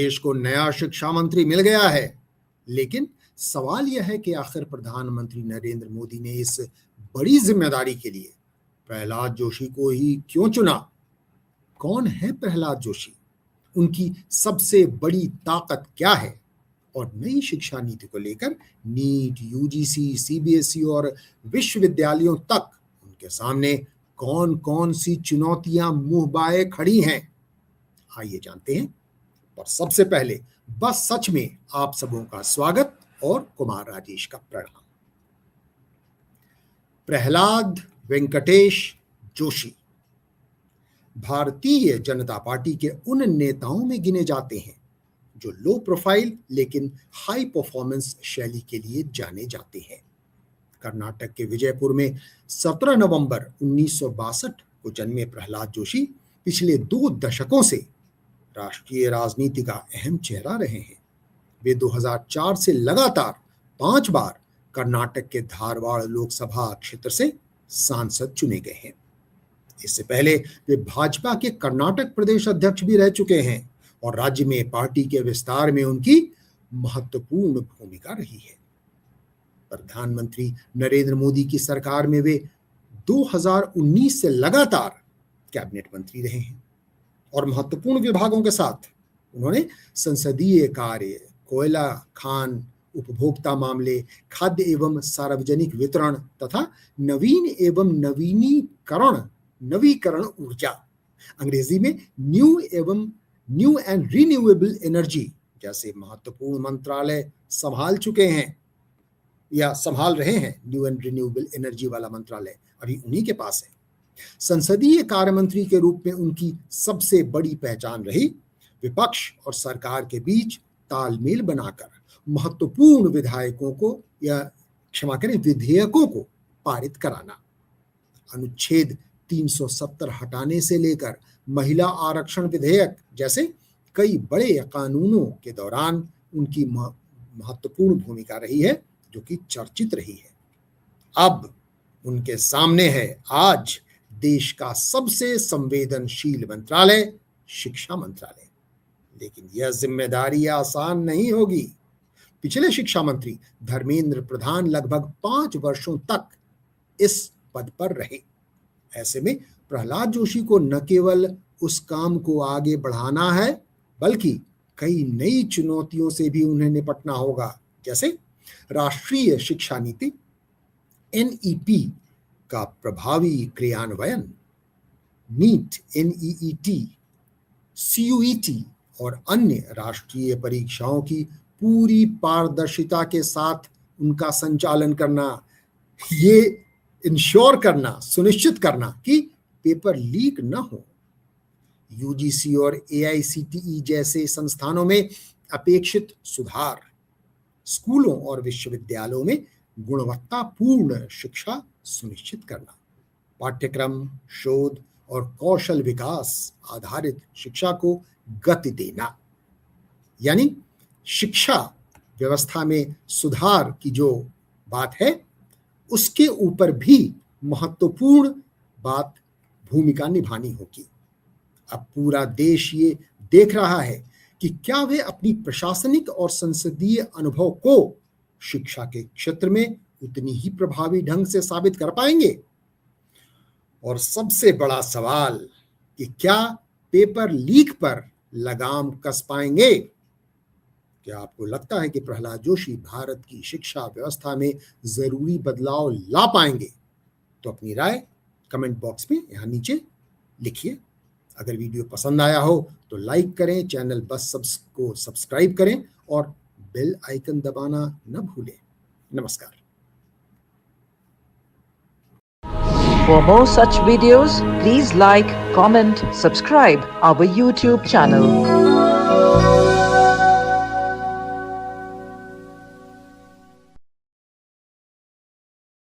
देश को नया शिक्षा मंत्री मिल गया है, लेकिन सवाल यह है कि आखिर प्रधानमंत्री नरेंद्र मोदी ने इस बड़ी जिम्मेदारी के लिए प्रहलाद जोशी को ही क्यों चुना? कौन है प्रहलाद जोशी? उनकी सबसे बड़ी ताकत क्या है? और नई शिक्षा नीति को लेकर नीट, यूजीसी, सीबीएसई और विश्वविद्यालयों तक उनके सामने कौन कौन सी चुनौतियां मुंह बाए खड़ी हैं? आइए जानते हैं। पर सबसे पहले बस सच में आप सबों का स्वागत और कुमार राजेश का प्रणाम। प्रहलाद वेंकटेश जोशी भारतीय जनता पार्टी के उन नेताओं में गिने जाते हैं जो लो प्रोफाइल लेकिन हाई परफॉर्मेंस शैली के लिए जाने जाते हैं। कर्नाटक के विजयपुर में 17 नवंबर 1962 को जन्मे प्रहलाद जोशी पिछले 2 दशकों से राष्ट्रीय राजनीति का अहम चेहरा रहे हैं। वे 2004 से लगातार 5 बार कर्नाटक के धारवाड़ लोकसभा क्षेत्र से सांसद चुने गए हैं। इससे पहले वे भाजपा के कर्नाटक प्रदेश अध्यक्ष भी रह चुके हैं और राज्य में पार्टी के विस्तार में उनकी महत्वपूर्ण भूमिका रही है। प्रधानमंत्री नरेंद्र मोदी की सरकार में वे 2019 से लगातार कैबिनेट मंत्री रहे हैं और महत्वपूर्ण विभागों के साथ उन्होंने संसदीय कार्य, कोयला खान, उपभोक्ता मामले, खाद्य एवं सार्वजनिक वितरण तथा नवीकरण ऊर्जा, अंग्रेजी में न्यू एंड रिन्यूएबल एनर्जी जैसे महत्वपूर्ण मंत्रालय संभाल रहे हैं। न्यू एंड रिन्यूएबल एनर्जी वाला मंत्रालय अभी उन्हीं के पास है। संसदीय कार्य मंत्री के रूप में उनकी सबसे बड़ी पहचान रही विपक्ष और सरकार के बीच तालमेल बनाकर महत्वपूर्ण विधेयकों को पारित कराना। अनुच्छेद 370 हटाने से लेकर महिला आरक्षण विधेयक जैसे कई बड़े कानूनों के दौरान उनकी महत्वपूर्ण भूमिका रही है, जो कि चर्चित रही है। अब उनके सामने है आज देश का सबसे संवेदनशील मंत्रालय, शिक्षा मंत्रालय। लेकिन यह जिम्मेदारी आसान नहीं होगी। पिछले शिक्षा मंत्री धर्मेंद्र प्रधान लगभग 5 वर्षों तक इस पद पर रहे। ऐसे में प्रहलाद जोशी को न केवल उस काम को आगे बढ़ाना है, बल्कि कई नई चुनौतियों से भी उन्हें निपटना होगा, जैसे राष्ट्रीय शिक्षा नीति NEP का प्रभावी क्रियान्वयन, नीट, NEET, CUET और अन्य राष्ट्रीय परीक्षाओं की पूरी पारदर्शिता के साथ उनका संचालन करना, ये सुनिश्चित करना कि पेपर लीक न हो। UGC और AICTE जैसे संस्थानों में अपेक्षित सुधार, स्कूलों और विश्वविद्यालयों में गुणवत्तापूर्ण शिक्षा सुनिश्चित करना, पाठ्यक्रम, शोध और कौशल विकास आधारित शिक्षा को गति देना। यानी शिक्षा व्यवस्था में सुधार की जो बात है, उसके ऊपर भी महत्वपूर्ण भूमिका निभानी होगी। अब पूरा देश ये देख रहा है कि क्या वे अपनी प्रशासनिक और संसदीय अनुभव को शिक्षा के क्षेत्र में उतनी ही प्रभावी ढंग से साबित कर पाएंगे। और सबसे बड़ा सवाल कि क्या पेपर लीक पर लगाम कस पाएंगे? क्या आपको लगता है कि प्रहलाद जोशी भारत की शिक्षा व्यवस्था में जरूरी बदलाव ला पाएंगे? तो अपनी राय कमेंट बॉक्स में यहाँ नीचे लिखिए। अगर वीडियो पसंद आया हो तो लाइक करें, चैनल बस को सब्सक्राइब करें और बेल आइकन दबाना न भूलें। नमस्कार। For more such videos, please like, comment, subscribe our YouTube channel.